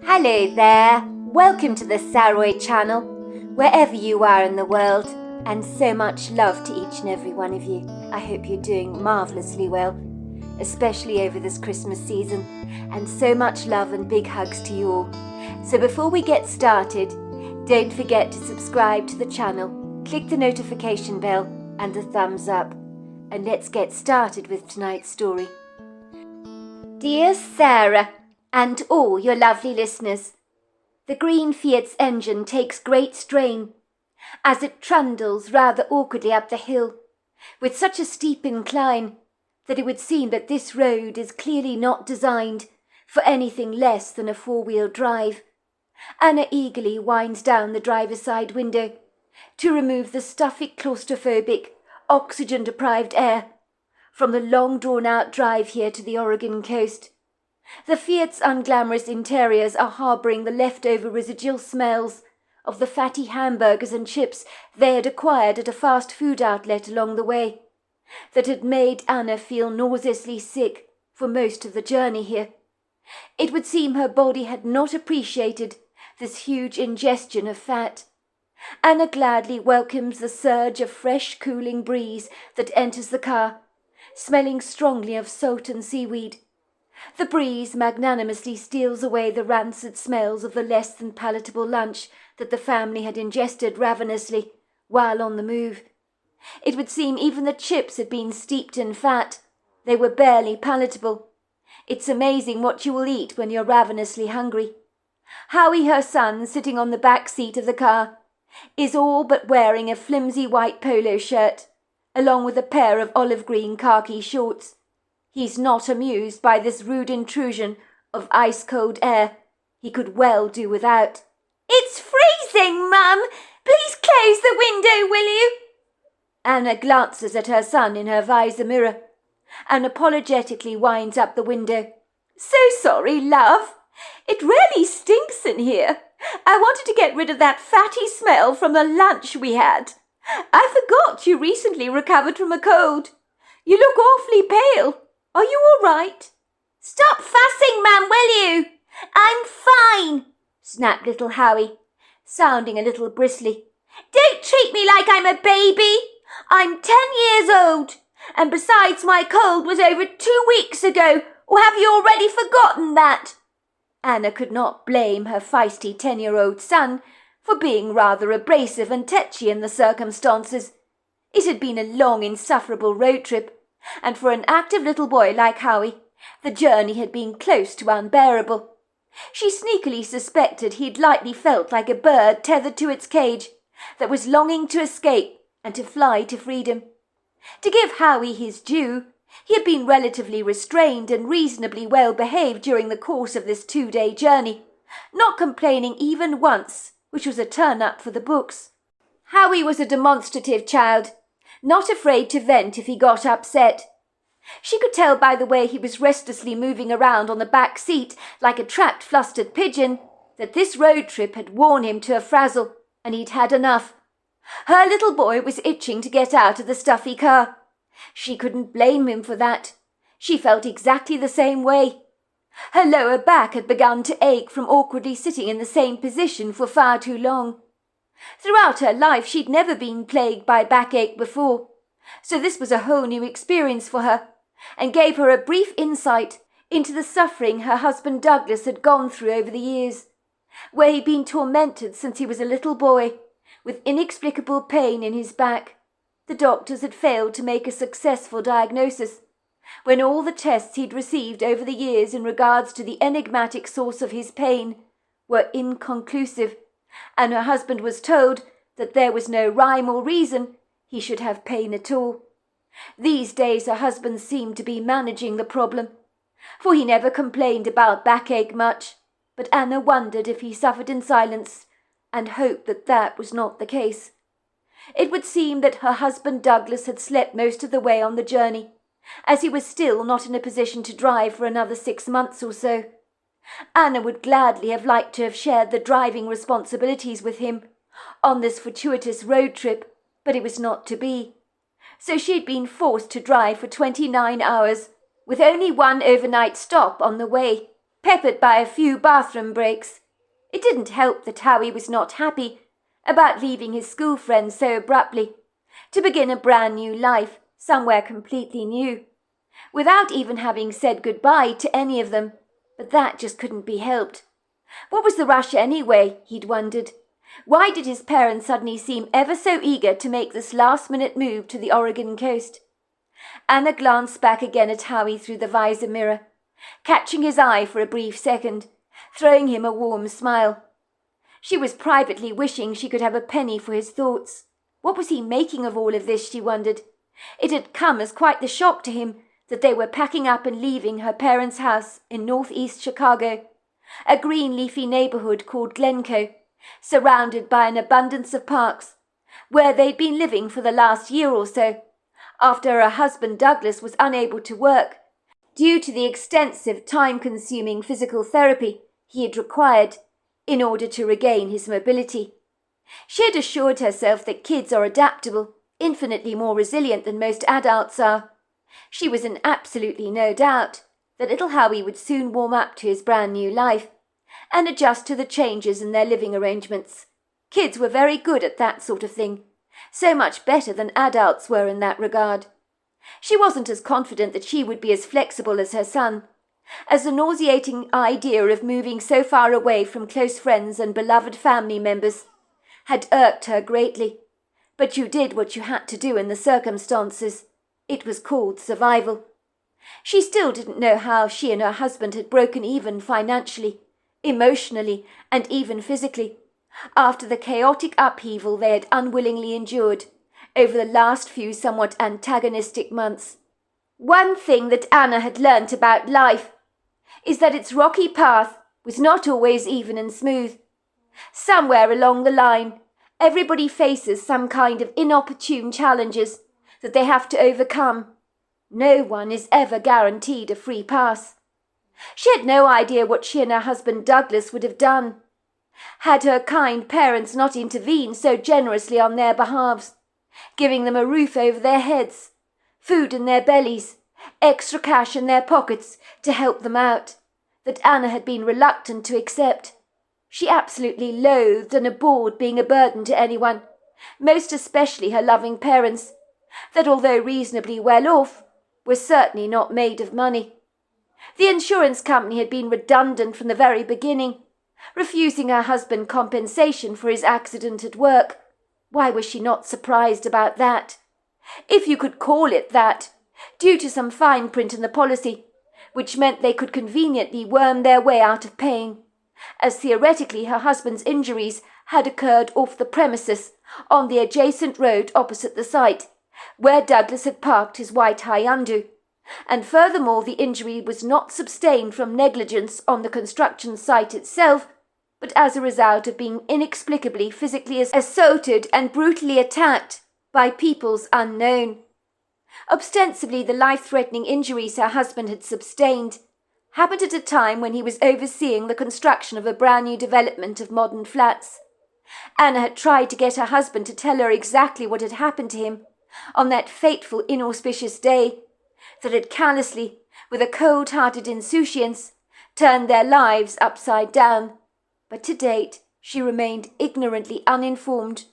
Hello there, welcome to the Saroy channel, wherever you are in the world, and so much love to each and every one of you. I hope you're doing marvellously well, especially over this Christmas season, and so much love and big hugs to you all. So before we get started, don't forget to subscribe to the channel, click the notification bell and the thumbs up, and let's get started with tonight's story. Dear Sarah, and all your lovely listeners, the green Fiat's engine takes great strain as it trundles rather awkwardly up the hill, with such a steep incline that it would seem that this road is clearly not designed for anything less than a four-wheel drive. Anna eagerly winds down the driver's side window to remove the stuffy, claustrophobic, oxygen-deprived air from the long drawn-out drive here to the Oregon coast. The Fiat's unglamorous interiors are harbouring the leftover residual smells of the fatty hamburgers and chips they had acquired at a fast food outlet along the way, that had made Anna feel nauseously sick for most of the journey here. It would seem her body had not appreciated this huge ingestion of fat. Anna gladly welcomes the surge of fresh, cooling breeze that enters the car, smelling strongly of salt and seaweed. The breeze magnanimously steals away the rancid smells of the less than palatable lunch that the family had ingested ravenously while on the move. It would seem even the chips had been steeped in fat. They were barely palatable. It's amazing what you will eat when you're ravenously hungry. Howie, her son, sitting on the back seat of the car, is all but wearing a flimsy white polo shirt, along with a pair of olive green khaki shorts. He's not amused by this rude intrusion of ice-cold air. He could well do without. "It's freezing, Mum! Please close the window, will you?" Anna glances at her son in her visor mirror and apologetically winds up the window. "So sorry, love. It really stinks in here. I wanted to get rid of that fatty smell from the lunch we had. I forgot you recently recovered from a cold. You look awfully pale. Are you all right?" "Stop fussing, Mum, will you? I'm fine," snapped little Howie, sounding a little bristly. "Don't treat me like I'm a baby. I'm 10 years old, and besides, my cold was over 2 weeks ago, or have you already forgotten that?" Anna could not blame her feisty 10-year-old son for being rather abrasive and tetchy in the circumstances. It had been a long, insufferable road trip, and for an active little boy like Howie, the journey had been close to unbearable. She sneakily suspected he'd lightly felt like a bird tethered to its cage that was longing to escape and to fly to freedom. To give Howie his due, he had been relatively restrained and reasonably well behaved during the course of this 2-day journey, not complaining even once, which was a turn-up for the books. Howie was a demonstrative child, not afraid to vent if he got upset. She could tell by the way he was restlessly moving around on the back seat like a trapped, flustered pigeon that this road trip had worn him to a frazzle, and he'd had enough. Her little boy was itching to get out of the stuffy car. She couldn't blame him for that. She felt exactly the same way. Her lower back had begun to ache from awkwardly sitting in the same position for far too long. Throughout her life she'd never been plagued by backache before, so this was a whole new experience for her, and gave her a brief insight into the suffering her husband Douglas had gone through over the years, where he'd been tormented since he was a little boy, with inexplicable pain in his back. The doctors had failed to make a successful diagnosis, when all the tests he'd received over the years in regards to the enigmatic source of his pain were inconclusive, and her husband was told that there was no rhyme or reason he should have pain at all. These days her husband seemed to be managing the problem, for he never complained about backache much, but Anna wondered if he suffered in silence, and hoped that that was not the case. It would seem that her husband Douglas had slept most of the way on the journey, as he was still not in a position to drive for another 6 months or so. Anna would gladly have liked to have shared the driving responsibilities with him on this fortuitous road trip, but it was not to be. So she'd been forced to drive for 29 hours, with only one overnight stop on the way. peppered by a few bathroom breaks. It didn't help that Howie was not happy about leaving his school friends so abruptly, to begin a brand new life somewhere completely new, without even having said goodbye to any of them. But that just couldn't be helped. What was the rush anyway, he'd wondered. Why did his parents suddenly seem ever so eager to make this last-minute move to the Oregon coast? Anna glanced back again at Howie through the visor mirror, catching his eye for a brief second, throwing him a warm smile. She was privately wishing she could have a penny for his thoughts. What was he making of all of this, she wondered. It had come as quite the shock to him that they were packing up and leaving her parents' house in northeast Chicago, a green leafy neighborhood called Glencoe, surrounded by an abundance of parks, where they'd been living for the last year or so, after her husband Douglas was unable to work due to the extensive time-consuming physical therapy he had required in order to regain his mobility. She had assured herself that kids are adaptable, infinitely more resilient than most adults are. She was in absolutely no doubt that little Howie would soon warm up to his brand new life and adjust to the changes in their living arrangements. Kids were very good at that sort of thing, so much better than adults were in that regard. She wasn't as confident that she would be as flexible as her son, as the nauseating idea of moving so far away from close friends and beloved family members had irked her greatly. But you did what you had to do in the circumstances. It was called survival. She still didn't know how she and her husband had broken even financially, emotionally, and even physically, after the chaotic upheaval they had unwillingly endured over the last few somewhat antagonistic months. One thing that Anna had learnt about life is that its rocky path was not always even and smooth. Somewhere along the line, everybody faces some kind of inopportune challenges that they have to overcome. No one is ever guaranteed a free pass. She had no idea what she and her husband Douglas would have done had her kind parents not intervened so generously on their behalves, giving them a roof over their heads, food in their bellies, extra cash in their pockets to help them out, that Anna had been reluctant to accept. She absolutely loathed and abhorred being a burden to anyone, most especially her loving parents, that although reasonably well off, were certainly not made of money. The insurance company had been redundant from the very beginning, refusing her husband compensation for his accident at work. Why was she not surprised about that? If you could call it that, due to some fine print in the policy, which meant they could conveniently worm their way out of paying, as theoretically her husband's injuries had occurred off the premises on the adjacent road opposite the site, where Douglas had parked his white Hyundai, and furthermore the injury was not sustained from negligence on the construction site itself, but as a result of being inexplicably physically assaulted and brutally attacked by peoples unknown. Ostensibly the life-threatening injuries her husband had sustained happened at a time when he was overseeing the construction of a brand new development of modern flats. Anna had tried to get her husband to tell her exactly what had happened to him on that fateful inauspicious day that had callously, with a cold-hearted insouciance, turned their lives upside down. But to date she remained ignorantly uninformed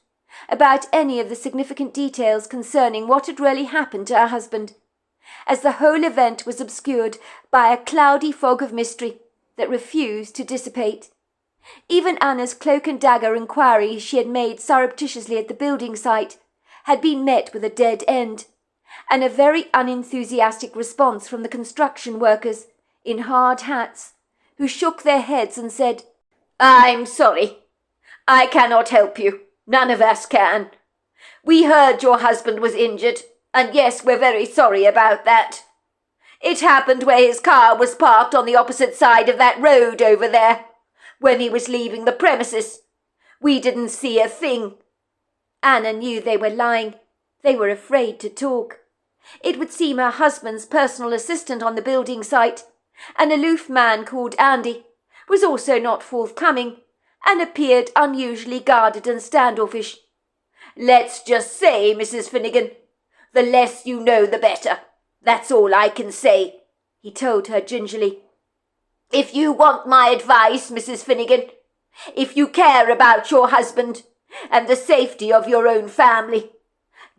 about any of the significant details concerning what had really happened to her husband, as the whole event was obscured by a cloudy fog of mystery that refused to dissipate. Even Anna's cloak-and-dagger inquiries she had made surreptitiously at the building site had been met with a dead end, and a very unenthusiastic response from the construction workers in hard hats, who shook their heads and said, "I'm sorry. I cannot help you. None of us can. We heard your husband was injured, and yes, we're very sorry about that. It happened where his car was parked on the opposite side of that road over there, when he was leaving the premises. We didn't see a thing." Anna knew they were lying. They were afraid to talk. It would seem her husband's personal assistant on the building site, an aloof man called Andy, was also not forthcoming, and appeared unusually guarded and standoffish. "Let's just say, Mrs. Finnegan, the less you know the better. That's all I can say," he told her gingerly. If you want my advice, Mrs. Finnegan, if you care about your husband and the safety of your own family,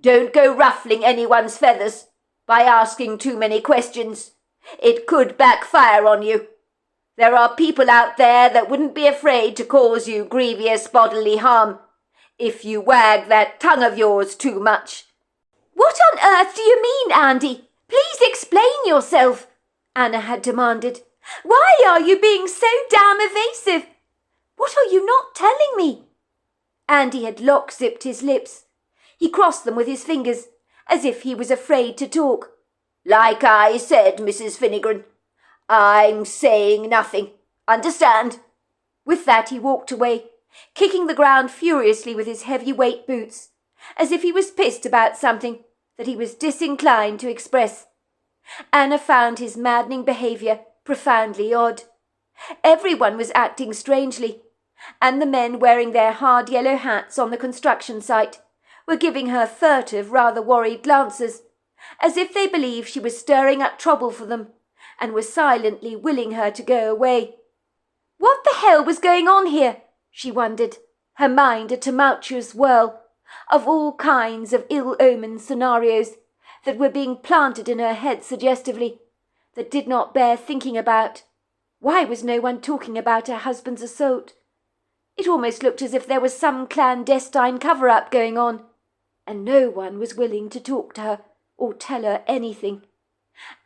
don't go ruffling anyone's feathers by asking too many questions. It could backfire on you. There are people out there that wouldn't be afraid to cause you grievous bodily harm if you wag that tongue of yours too much. What on earth do you mean, Andy? Please explain yourself, Anna had demanded. Why are you being so damn evasive? What are you not telling me? Andy had lock-zipped his lips. He crossed them with his fingers, as if he was afraid to talk. Like I said, Mrs. Finnegan, I'm saying nothing. Understand? With that he walked away, kicking the ground furiously with his heavy-weight boots, as if he was pissed about something that he was disinclined to express. Anna found his maddening behaviour profoundly odd. Everyone was acting strangely, and the men wearing their hard yellow hats on the construction site were giving her furtive, rather worried glances, as if they believed she was stirring up trouble for them and were silently willing her to go away. What the hell was going on here? She wondered, her mind a tumultuous whirl of all kinds of ill-omened scenarios that were being planted in her head suggestively, that did not bear thinking about. Why was no one talking about her husband's assault? It almost looked as if there was some clandestine cover-up going on, and no one was willing to talk to her or tell her anything.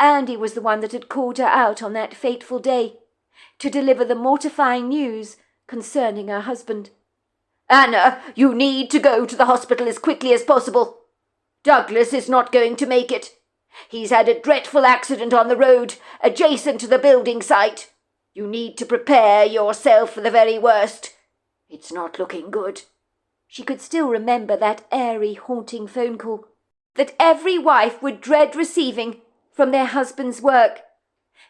Andy was the one that had called her out on that fateful day to deliver the mortifying news concerning her husband. Anna, you need to go to the hospital as quickly as possible. Douglas is not going to make it. He's had a dreadful accident on the road adjacent to the building site. You need to prepare yourself for the very worst. It's not looking good. She could still remember that airy, haunting phone call that every wife would dread receiving from their husband's work.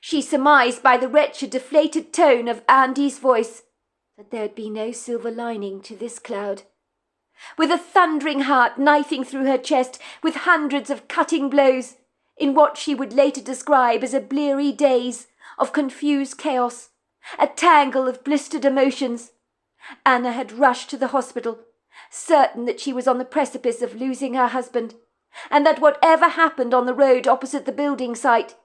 She surmised by the wretched, deflated tone of Andy's voice that there'd be no silver lining to this cloud. With a thundering heart knifing through her chest with hundreds of cutting blows, in what she would later describe as a bleary daze of confused chaos, a tangle of blistered emotions, Anna had rushed to the hospital, certain that she was on the precipice of losing her husband, and that whatever happened on the road opposite the building site,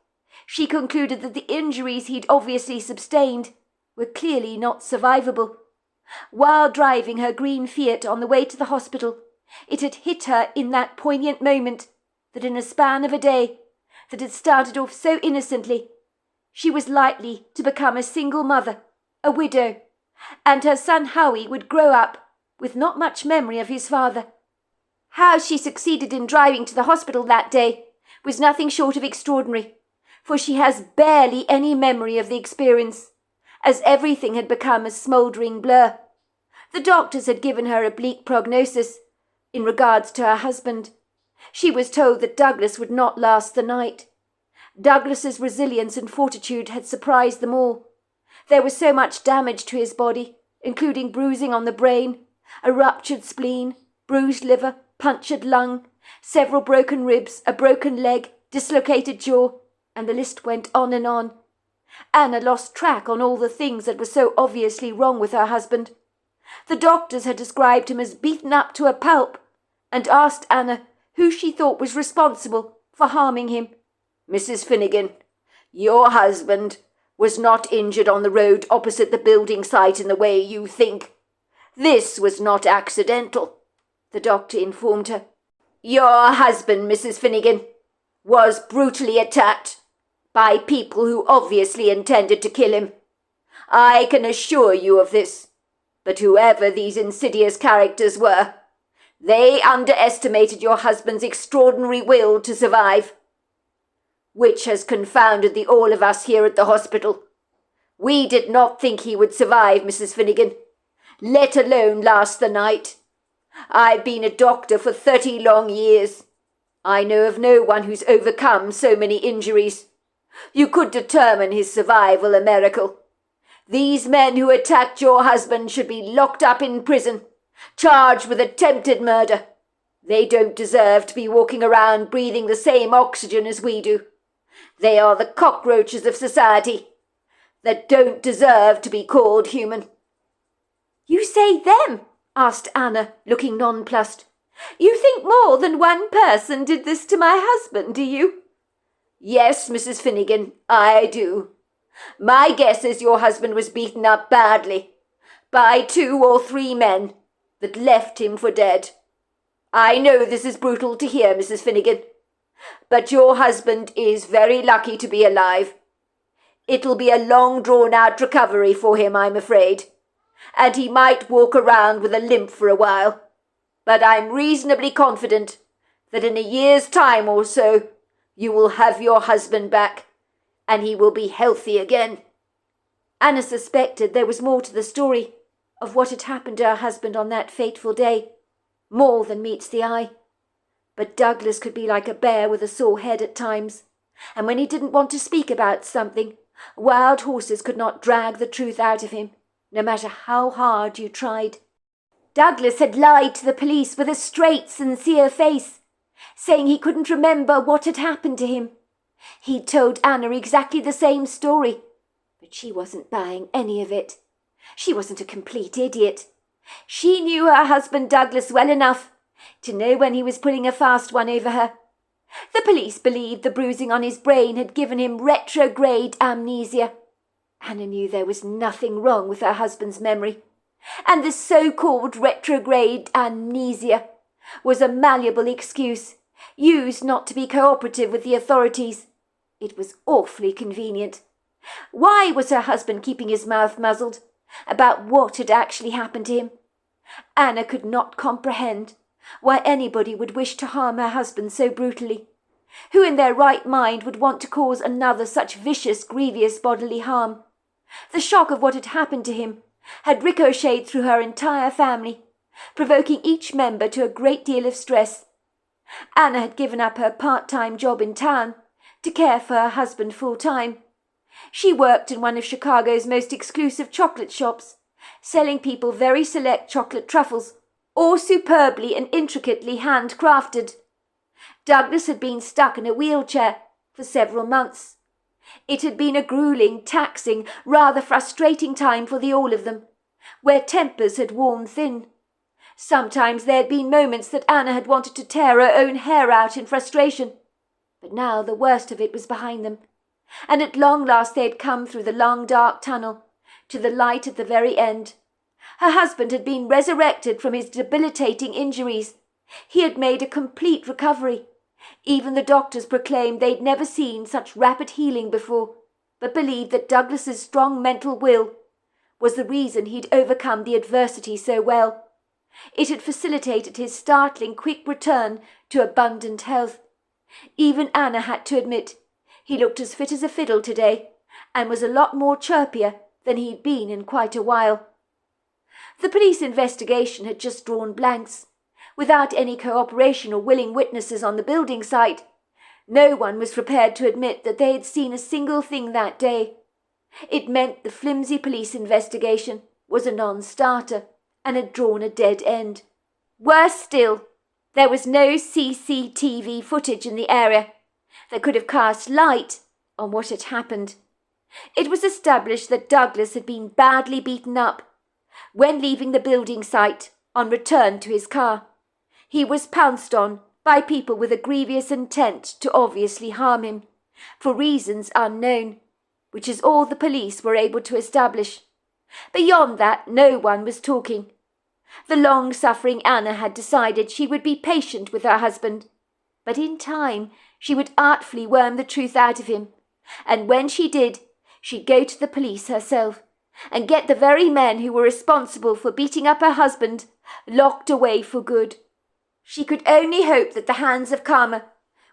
she concluded that the injuries he'd obviously sustained were clearly not survivable. While driving her green Fiat on the way to the hospital, it had hit her in that poignant moment that in a span of a day, that had started off so innocently, she was likely to become a single mother, a widow, and her son Howie would grow up with not much memory of his father. How she succeeded in driving to the hospital that day was nothing short of extraordinary, for she has barely any memory of the experience, as everything had become a smouldering blur. The doctors had given her a bleak prognosis in regards to her husband. She was told that Douglas would not last the night. Douglas's resilience and fortitude had surprised them all. There was so much damage to his body, including bruising on the brain, a ruptured spleen, bruised liver, punctured lung, several broken ribs, a broken leg, dislocated jaw, and the list went on and on. Anna lost track on all the things that were so obviously wrong with her husband. The doctors had described him as beaten up to a pulp, and asked Anna who she thought was responsible for harming him. Mrs. Finnegan, your husband was not injured on the road opposite the building site in the way you think. This was not accidental, the doctor informed her. Your husband, Mrs. Finnegan, was brutally attacked by people who obviously intended to kill him. I can assure you of this, but whoever these insidious characters were, they underestimated your husband's extraordinary will to survive, which has confounded the all of us here at the hospital. We did not think he would survive, Mrs. Finnegan, let alone last the night. I've been a doctor for 30 long years. I know of no one who's overcome so many injuries. You could determine his survival a miracle. These men who attacked your husband should be locked up in prison, charged with attempted murder. They don't deserve to be walking around breathing the same oxygen as we do. They are the cockroaches of society. that don't deserve to be called human." "You say them?" asked Anna, looking nonplussed. "You think more than one person did this to my husband, do you?" "Yes, Mrs. Finnegan, I do. My guess is your husband was beaten up badly by 2 or 3 men that left him for dead. I know this is brutal to hear, Mrs. Finnegan, but your husband is very lucky to be alive. It'll be a long drawn-out recovery for him, I'm afraid, and he might walk around with a limp for a while, but I'm reasonably confident that in a year's time or so you will have your husband back, and he will be healthy again." Anna suspected there was more to the story of what had happened to her husband on that fateful day, more than meets the eye. But Douglas could be like a bear with a sore head at times, and when he didn't want to speak about something, wild horses could not drag the truth out of him, no matter how hard you tried. Douglas had lied to the police with a straight, sincere face, saying he couldn't remember what had happened to him. He'd told Anna exactly the same story, but she wasn't buying any of it. She wasn't a complete idiot. She knew her husband Douglas well enough to know when he was pulling a fast one over her. The police believed the bruising on his brain had given him retrograde amnesia. Anna knew there was nothing wrong with her husband's memory, and this so-called retrograde amnesia was a malleable excuse used not to be cooperative with the authorities. It was awfully convenient. Why was her husband keeping his mouth muzzled about what had actually happened to him? Anna could not comprehend why anybody would wish to harm her husband so brutally. Who in their right mind would want to cause another such vicious, grievous bodily harm? The shock of what had happened to him had ricocheted through her entire family, provoking each member to a great deal of stress. Anna had given up her part-time job in town to care for her husband full-time. She worked in one of Chicago's most exclusive chocolate shops, selling people very select chocolate truffles, all superbly and intricately handcrafted. Douglas had been stuck in a wheelchair for several months. It had been a grueling, taxing, rather frustrating time for the all of them, where tempers had worn thin. Sometimes there had been moments that Anna had wanted to tear her own hair out in frustration, but now the worst of it was behind them, and at long last they had come through the long dark tunnel to the light at the very end. Her husband had been resurrected from his debilitating injuries. He had made a complete recovery. Even the doctors proclaimed they'd never seen such rapid healing before, but believed that Douglas's strong mental will was the reason he'd overcome the adversity so well. It had facilitated his startling quick return to abundant health. Even Anna had to admit he looked as fit as a fiddle today, and was a lot more chirpier than he'd been in quite a while. The police investigation had just drawn blanks. Without any cooperation or willing witnesses on the building site, no one was prepared to admit that they had seen a single thing that day. It meant the flimsy police investigation was a non-starter and had drawn a dead end. Worse still, there was no CCTV footage in the area that could have cast light on what had happened. It was established that Douglas had been badly beaten up when leaving the building site on return to his car. He was pounced on by people with a grievous intent to obviously harm him, for reasons unknown, which is all the police were able to establish. Beyond that, no one was talking. The long-suffering Anna had decided she would be patient with her husband, but in time she would artfully worm the truth out of him, and when she did, she'd go to the police herself and get the very men who were responsible for beating up her husband locked away for good. She could only hope that the hands of karma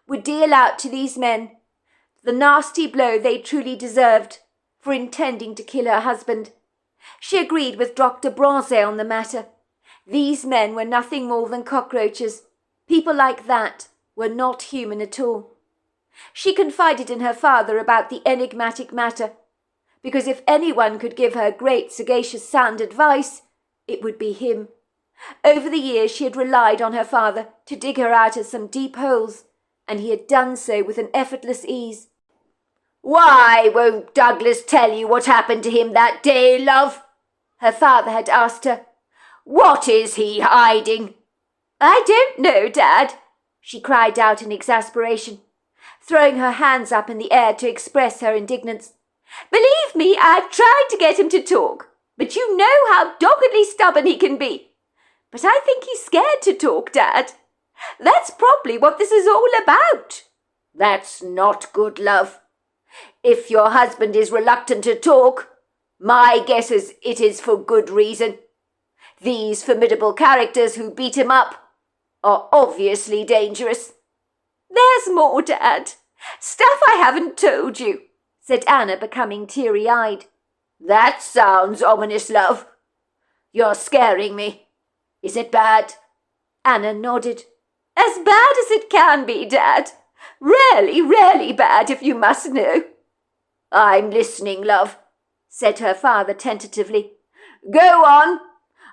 would deal out to these men the nasty blow they truly deserved for intending to kill her husband. She agreed with Dr. Bronze on the matter. These men were nothing more than cockroaches. People like that were not human at all. She confided in her father about the enigmatic matter, because if anyone could give her great, sagacious, sound advice, it would be him. Over the years she had relied on her father to dig her out of some deep holes, and he had done so with an effortless ease. "Why won't Douglas tell you what happened to him that day, love?" her father had asked her. "What is he hiding?" "I don't know, Dad," she cried out in exasperation, throwing her hands up in the air to express her indignance. "Believe me, I've tried to get him to talk, but you know how doggedly stubborn he can be. But I think he's scared to talk, Dad. That's probably what this is all about." "That's not good, love. If your husband is reluctant to talk, my guess is it is for good reason. These formidable characters who beat him up are obviously dangerous." "There's more, Dad. Stuff I haven't told you," said Anna, becoming teary-eyed. "That sounds ominous, love. You're scaring me. Is it bad?" Anna nodded. "As bad as it can be, Dad. Really, really bad, if you must know." "I'm listening, love," said her father tentatively. "Go on.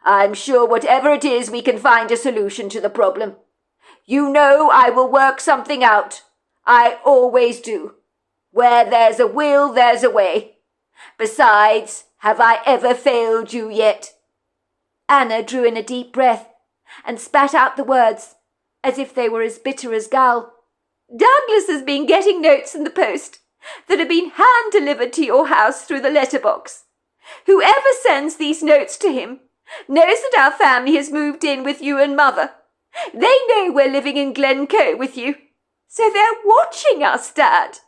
I'm sure whatever it is, we can find a solution to the problem. You know I will work something out. I always do. Where there's a will, there's a way. Besides, have I ever failed you yet?" Anna drew in a deep breath and spat out the words as if they were as bitter as gall. "Douglas has been getting notes in the post that have been hand-delivered to your house through the letterbox. Whoever sends these notes to him knows that our family has moved in with you and Mother. They know we're living in Glencoe with you. So they're watching us, Dad.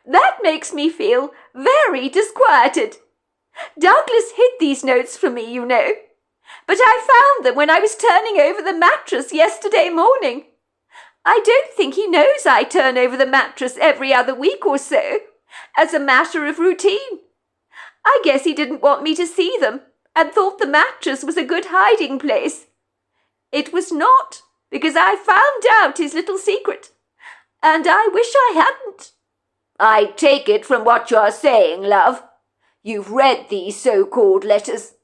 That makes me feel very disquieted. Douglas hid these notes from me, you know. But I found them when I was turning over the mattress yesterday morning. I don't think he knows I turn over the mattress every other week or so, as a matter of routine. I guess he didn't want me to see them and thought the mattress was a good hiding place. It was not, because I found out his little secret, and I wish I hadn't." "I take it from what you're saying, love. You've read these so-called letters."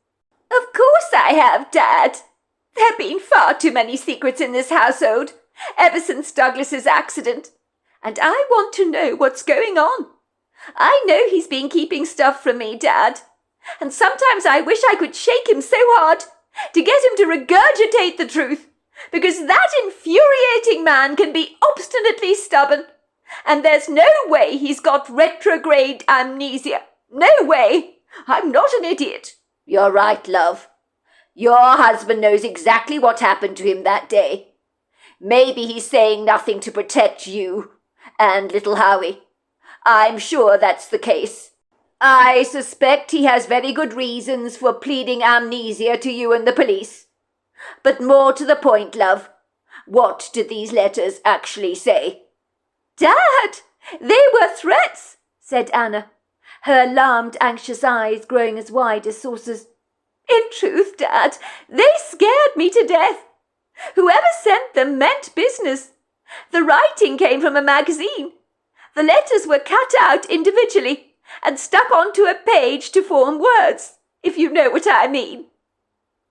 "Of course I have, Dad. There have been far too many secrets in this household ever since Douglas's accident, and I want to know what's going on. I know he's been keeping stuff from me, Dad, and sometimes I wish I could shake him so hard to get him to regurgitate the truth, because that infuriating man can be obstinately stubborn, and there's no way he's got retrograde amnesia. No way. I'm not an idiot." "You're right, love. Your husband knows exactly what happened to him that day. Maybe he's saying nothing to protect you and little Howie. I'm sure that's the case. I suspect he has very good reasons for pleading amnesia to you and the police. But more to the point, love, what did these letters actually say?" "Dad, they were threats," said Anna, her alarmed, anxious eyes growing as wide as saucers. "In truth, Dad, they scared me to death. Whoever sent them meant business. The writing came from a magazine. The letters were cut out individually and stuck onto a page to form words, if you know what I mean."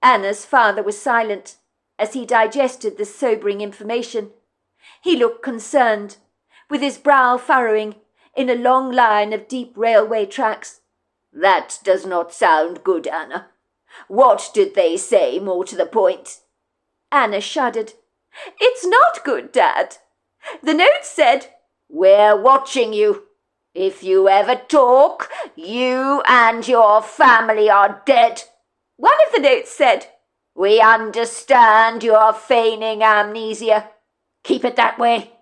Anna's father was silent as he digested this sobering information. He looked concerned, with his brow furrowing in a long line of deep railway tracks. "That does not sound good, Anna. What did they say, more to the point?" Anna shuddered. "It's not good, Dad. The note said, 'We're watching you. If you ever talk, you and your family are dead.' One of the notes said, 'We understand you're feigning amnesia. Keep it that way.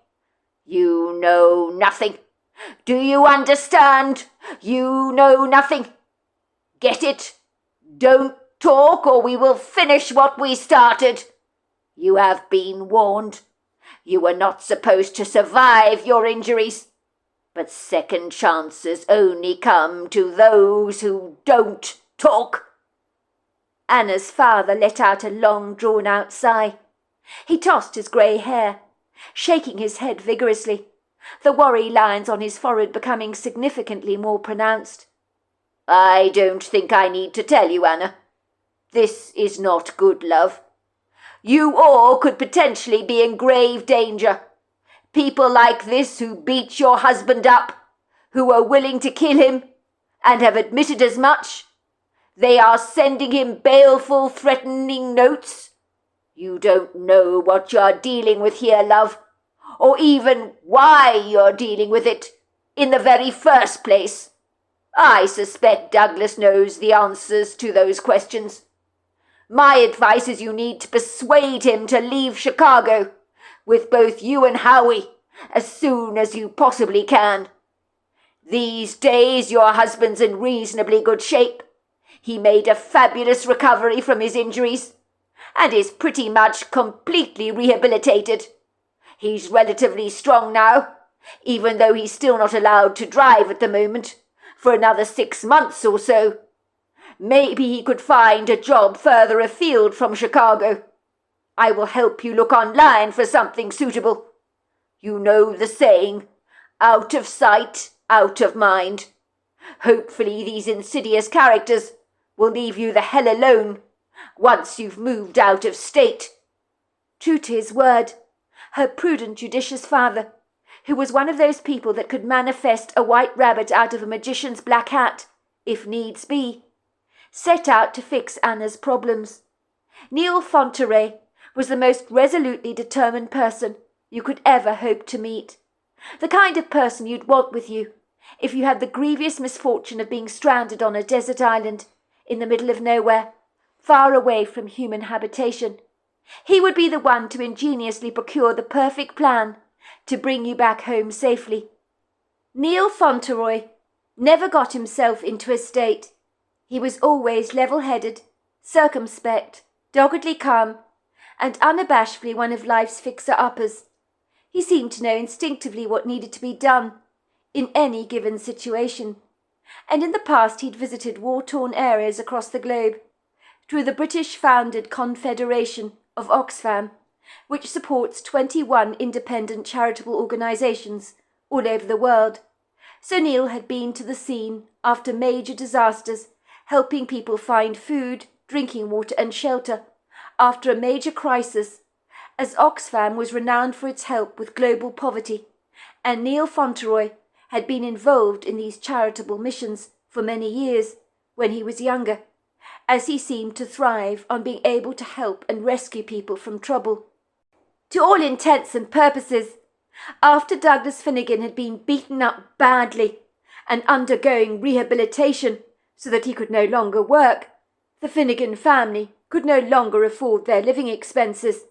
You know nothing. Do you understand? You know nothing. Get it? Don't talk or we will finish what we started. You have been warned. You were not supposed to survive your injuries. But second chances only come to those who don't talk." Anna's father let out a long, drawn-out sigh. He tossed his grey hair, shaking his head vigorously, the worry lines on his forehead becoming significantly more pronounced. "I don't think I need to tell you, Anna. This is not good, love. You all could potentially be in grave danger. People like this who beat your husband up, who are willing to kill him and have admitted as much. They are sending him baleful, threatening notes. You don't know what you're dealing with here, love, or even why you're dealing with it in the very first place. I suspect Douglas knows the answers to those questions. My advice is you need to persuade him to leave Chicago with both you and Howie as soon as you possibly can. These days your husband's in reasonably good shape. He made a fabulous recovery from his injuries and is pretty much completely rehabilitated. He's relatively strong now, even though he's still not allowed to drive at the moment for another 6 months or so. Maybe he could find a job further afield from Chicago. I will help you look online for something suitable. You know the saying, out of sight, out of mind. Hopefully these insidious characters will leave you the hell alone once you've moved out of state. True to his word, her prudent, judicious father, who was one of those people that could manifest a white rabbit out of a magician's black hat, if needs be, set out to fix Anna's problems. Neil Fauntleroy was the most resolutely determined person you could ever hope to meet. The kind of person you'd want with you if you had the grievous misfortune of being stranded on a desert island in the middle of nowhere, far away from human habitation. He would be the one to ingeniously procure the perfect plan to bring you back home safely. Neil Fauntleroy never got himself into a state. He was always level-headed, circumspect, doggedly calm, and unabashedly one of life's fixer-uppers. He seemed to know instinctively what needed to be done in any given situation, and in the past he'd visited war-torn areas across the globe through the British-founded Confederation of Oxfam, which supports 21 independent charitable organisations all over the world. So Neil had been to the scene after major disasters, helping people find food, drinking water and shelter after a major crisis, as Oxfam was renowned for its help with global poverty, and Neil Fauntleroy had been involved in these charitable missions for many years when he was younger, as he seemed to thrive on being able to help and rescue people from trouble. To all intents and purposes, after Douglas Finnegan had been beaten up badly and undergoing rehabilitation so that he could no longer work, the Finnegan family could no longer afford their living expenses.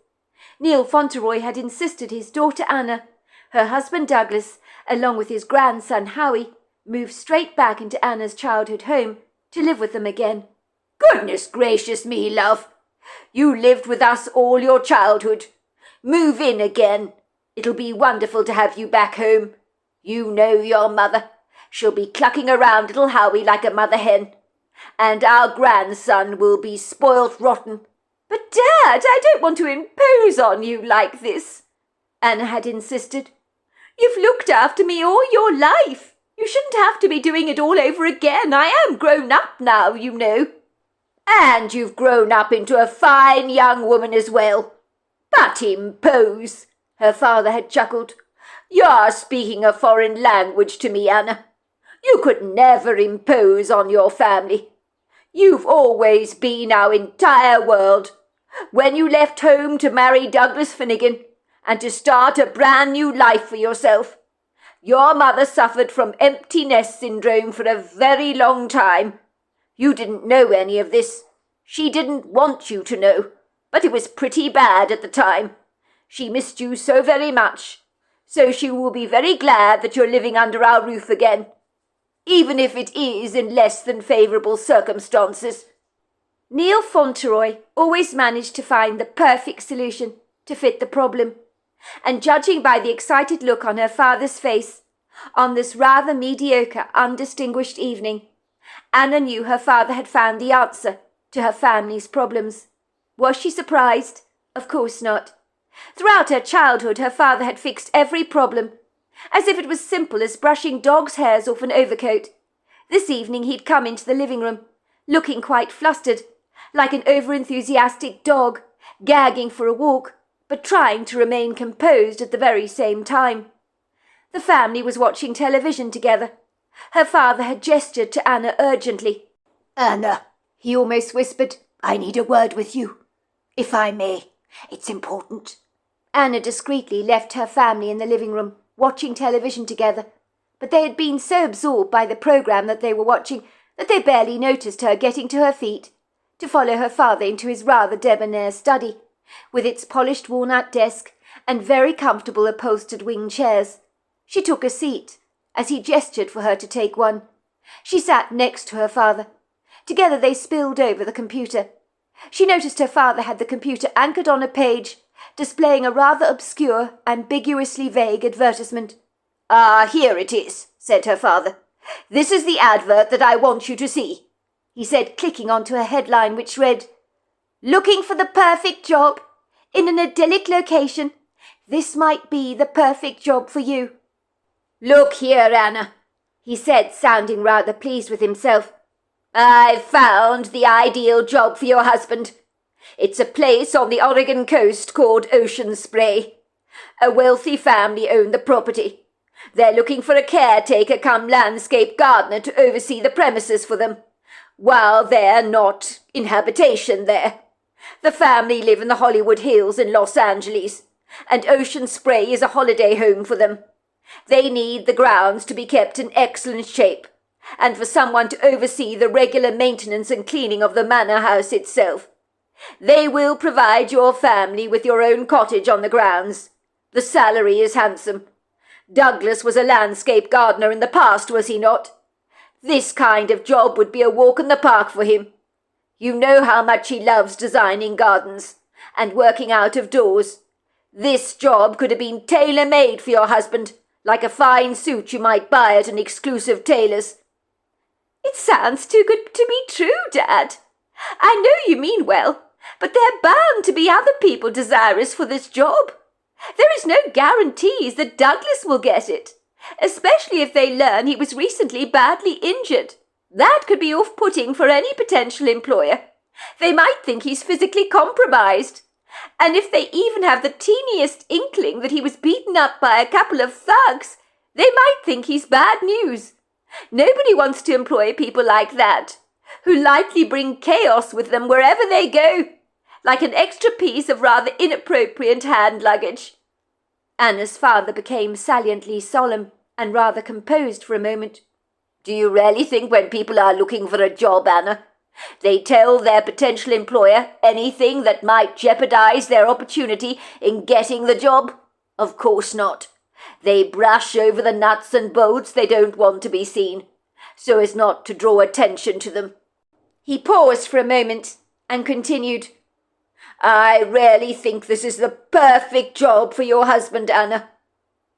Neil Fauntleroy had insisted his daughter Anna, her husband Douglas, along with his grandson Howie, move straight back into Anna's childhood home to live with them again. Goodness gracious me, love. You lived with us all your childhood. Move in again. It'll be wonderful to have you back home. You know your mother. She'll be clucking around little Howie like a mother hen. And our grandson will be spoilt rotten. But, Dad, I don't want to impose on you like this, Anna had insisted. You've looked after me all your life. You shouldn't have to be doing it all over again. I am grown up now, you know. And you've grown up into a fine young woman as well. But impose, her father had chuckled. You're speaking a foreign language to me, Anna. You could never impose on your family. You've always been our entire world. When you left home to marry Douglas Finnegan and to start a brand new life for yourself, your mother suffered from empty nest syndrome for a very long time. You didn't know any of this. She didn't want you to know, but it was pretty bad at the time. She missed you so very much, so she will be very glad that you're living under our roof again, even if it is in less than favourable circumstances. Neil Fauntleroy always managed to find the perfect solution to fit the problem, and judging by the excited look on her father's face on this rather mediocre, undistinguished evening, Anna knew her father had found the answer to her family's problems. Was she surprised? Of course not. Throughout her childhood, her father had fixed every problem, as if it was simple as brushing dogs' hairs off an overcoat. This evening he'd come into the living room, looking quite flustered, like an over-enthusiastic dog, gagging for a walk, but trying to remain composed at the very same time. The family was watching television together, Her father had gestured to Anna urgently. "Anna," he almost whispered, "I need a word with you. If I may, it's important." Anna discreetly left her family in the living room, watching television together, but they had been so absorbed by the program that they were watching that they barely noticed her getting to her feet to follow her father into his rather debonair study, with its polished walnut desk and very comfortable upholstered wing chairs. She took a seat, as he gestured for her to take one. She sat next to her father. Together they spilled over the computer. She noticed her father had the computer anchored on a page, displaying a rather obscure, ambiguously vague advertisement. "Ah, here it is," said her father. "This is the advert that I want you to see," he said, clicking onto a headline which read, "Looking for the perfect job in an idyllic location? This might be the perfect job for you." "Look here, Anna," he said, sounding rather pleased with himself. "I've found the ideal job for your husband. It's a place on the Oregon coast called Ocean Spray. A wealthy family own the property. They're looking for a caretaker come landscape gardener to oversee the premises for them, while they're not in habitation there. The family live in the Hollywood Hills in Los Angeles, and Ocean Spray is a holiday home for them. They need the grounds to be kept in excellent shape, and for someone to oversee the regular maintenance and cleaning of the manor house itself. They will provide your family with your own cottage on the grounds. The salary is handsome. Douglas was a landscape gardener in the past, was he not? This kind of job would be a walk in the park for him. You know how much he loves designing gardens and working out of doors. This job could have been tailor-made for your husband, like a fine suit you might buy at an exclusive tailor's." "It sounds too good to be true, Dad. I know you mean well, but there are bound to be other people desirous for this job. There is no guarantees that Douglas will get it, especially if they learn he was recently badly injured. That could be off-putting for any potential employer. They might think he's physically compromised. And if they even have the teeniest inkling that he was beaten up by a couple of thugs, they might think he's bad news. Nobody wants to employ people like that, who lightly bring chaos with them wherever they go, like an extra piece of rather inappropriate hand luggage." Anna's father became saliently solemn and rather composed for a moment. "Do you really think when people are looking for a job, Anna, they tell their potential employer anything that might jeopardize their opportunity in getting the job? Of course not. They brush over the nuts and bolts they don't want to be seen, so as not to draw attention to them." He paused for a moment and continued, "I really think this is the perfect job for your husband, Anna.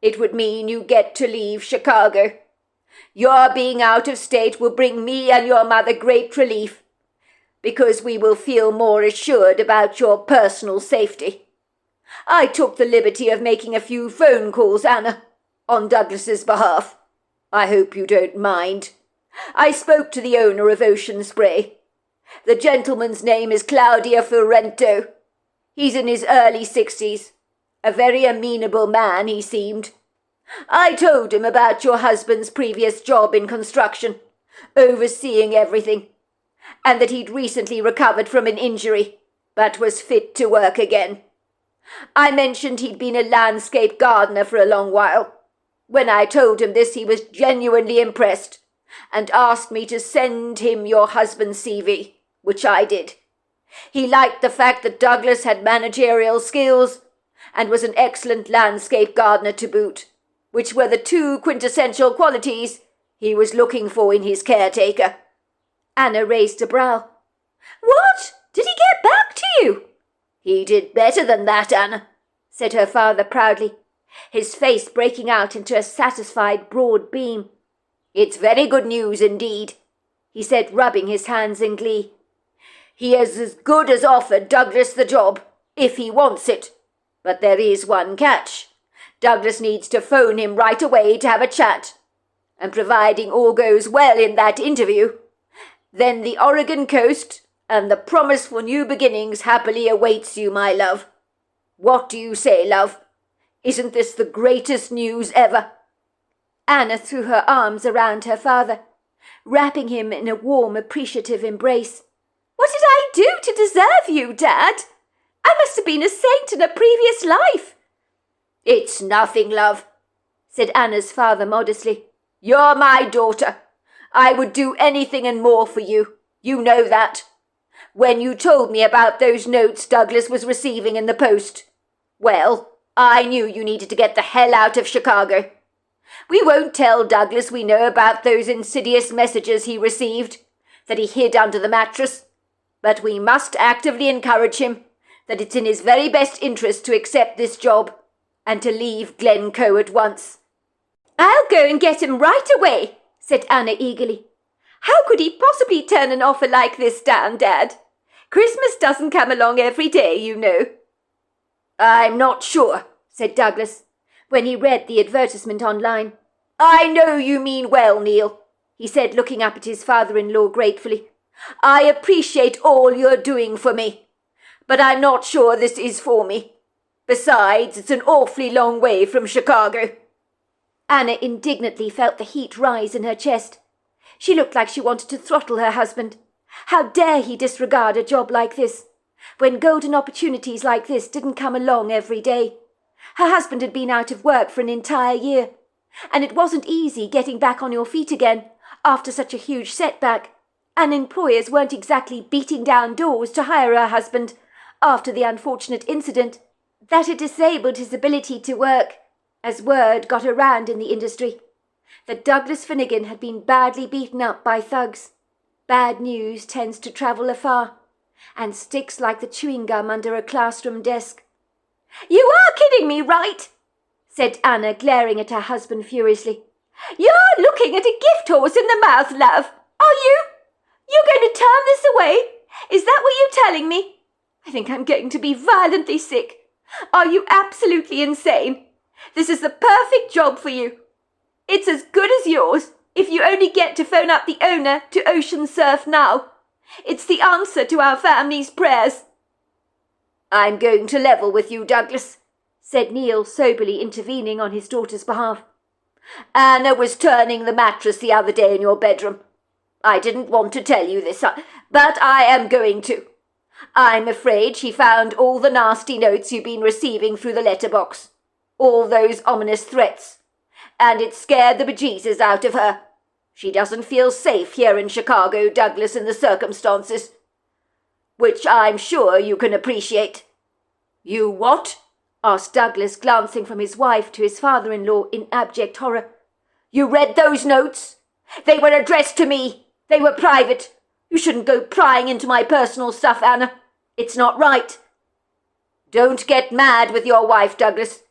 It would mean you get to leave Chicago. Your being out of state will bring me and your mother great relief, because we will feel more assured about your personal safety. I took the liberty of making a few phone calls, Anna, on Douglas's behalf. I hope you don't mind. I spoke to the owner of Ocean Spray. The gentleman's name is Claudia Ferrento. He's in his early 60s. A very amenable man, he seemed. I told him about your husband's previous job in construction, overseeing everything, and that he'd recently recovered from an injury, but was fit to work again. I mentioned he'd been a landscape gardener for a long while. When I told him this, he was genuinely impressed, and asked me to send him your husband's CV, which I did. He liked the fact that Douglas had managerial skills, and was an excellent landscape gardener to boot, which were the two quintessential qualities he was looking for in his caretaker." Anna raised a brow. "What? Did he get back to you?" "He did better than that, Anna," said her father proudly, his face breaking out into a satisfied broad beam. "It's very good news indeed," he said, rubbing his hands in glee. "He has as good as offered Douglas the job, if he wants it. But there is one catch. Douglas needs to phone him right away to have a chat. And providing all goes well in that interview, then the Oregon coast and the promise for new beginnings happily awaits you, my love. What do you say, love? Isn't this the greatest news ever?" Anna threw her arms around her father, wrapping him in a warm, appreciative embrace. "What did I do to deserve you, Dad? I must have been a saint in a previous life." "It's nothing, love," said Anna's father modestly. "You're my daughter. I would do anything and more for you. You know that. When you told me about those notes Douglas was receiving in the post, well, I knew you needed to get the hell out of Chicago. We won't tell Douglas we know about those insidious messages he received, that he hid under the mattress, but we must actively encourage him that it's in his very best interest to accept this job and to leave Glencoe at once." "I'll go and get him right away," said Anna eagerly. "How could he possibly turn an offer like this down, Dad? Christmas doesn't come along every day, you know." "I'm not sure," said Douglas, when he read the advertisement online. "I know you mean well, Neil," he said, looking up at his father-in-law gratefully. "I appreciate all you're doing for me, but I'm not sure this is for me. Besides, it's an awfully long way from Chicago." Anna indignantly felt the heat rise in her chest. She looked like she wanted to throttle her husband. How dare he disregard a job like this, when golden opportunities like this didn't come along every day. Her husband had been out of work for an entire year, and it wasn't easy getting back on your feet again after such a huge setback, and employers weren't exactly beating down doors to hire her husband after the unfortunate incident that had disabled his ability to work, as word got around in the industry that Douglas Finnegan had been badly beaten up by thugs. Bad news tends to travel afar, and sticks like the chewing gum under a classroom desk. "You are kidding me, right?" said Anna, glaring at her husband furiously. "You're looking at a gift horse in the mouth, love. Are you? You're going to turn this away? Is that what you're telling me? I think I'm going to be violently sick. Are you absolutely insane? This is the perfect job for you. It's as good as yours if you only get to phone up the owner to Ocean Surf now. It's the answer to our family's prayers." "I'm going to level with you, Douglas," said Neil, soberly intervening on his daughter's behalf. "Anna was turning the mattress the other day in your bedroom. I didn't want to tell you this, but I am going to. I'm afraid she found all the nasty notes you've been receiving through the letterbox, all those ominous threats, and it scared the bejesus out of her. She doesn't feel safe here in Chicago, Douglas, in the circumstances, which I'm sure you can appreciate." "You what?" asked Douglas, glancing from his wife to his father-in-law in abject horror. "You read those notes? They were addressed to me. They were private. You shouldn't go prying into my personal stuff, Anna. It's not right." "Don't get mad with your wife, Douglas.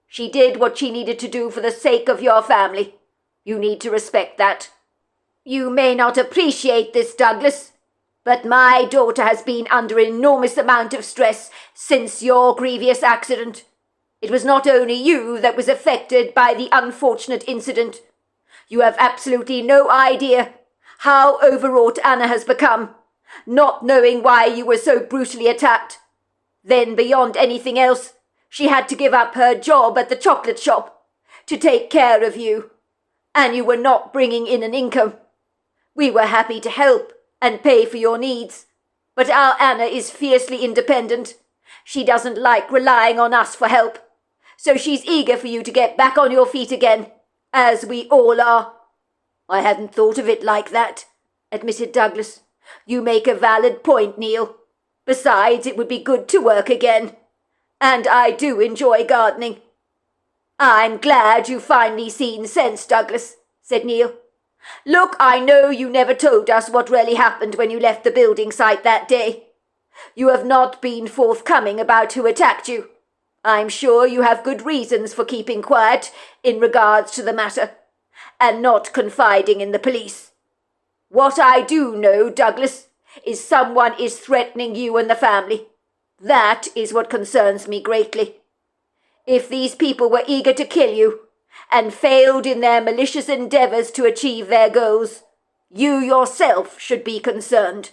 She did what she needed to do for the sake of your family. You need to respect that. You may not appreciate this, Douglas, but my daughter has been under an enormous amount of stress since your grievous accident. It was not only you that was affected by the unfortunate incident. You have absolutely no idea how overwrought Anna has become, not knowing why you were so brutally attacked. Then, beyond anything else, she had to give up her job at the chocolate shop to take care of you, and you were not bringing in an income. We were happy to help and pay for your needs, but our Anna is fiercely independent. She doesn't like relying on us for help, so she's eager for you to get back on your feet again, as we all are." "I hadn't thought of it like that," admitted Douglas. "You make a valid point, Neil. Besides, it would be good to work again, and I do enjoy gardening." "I'm glad you've finally seen sense, Douglas," said Neil. "Look, I know you never told us what really happened when you left the building site that day. You have not been forthcoming about who attacked you. I'm sure you have good reasons for keeping quiet in regards to the matter, and not confiding in the police. What I do know, Douglas, is someone is threatening you and the family. That is what concerns me greatly. If these people were eager to kill you, and failed in their malicious endeavors to achieve their goals, you yourself should be concerned.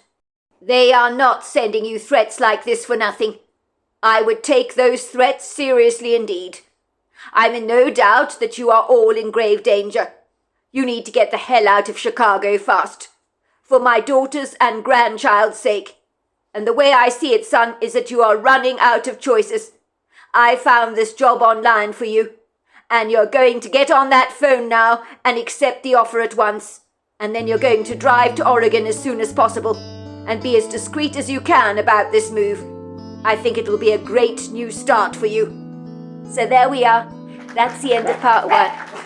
They are not sending you threats like this for nothing. I would take those threats seriously indeed. I'm in no doubt that you are all in grave danger. You need to get the hell out of Chicago fast. For my daughter's and grandchild's sake. And the way I see it, son, is that you are running out of choices. I found this job online for you. And you're going to get on that phone now and accept the offer at once. And then you're going to drive to Oregon as soon as possible. And be as discreet as you can about this move. I think it will be a great new start for you. So there we are. That's the end of part 1.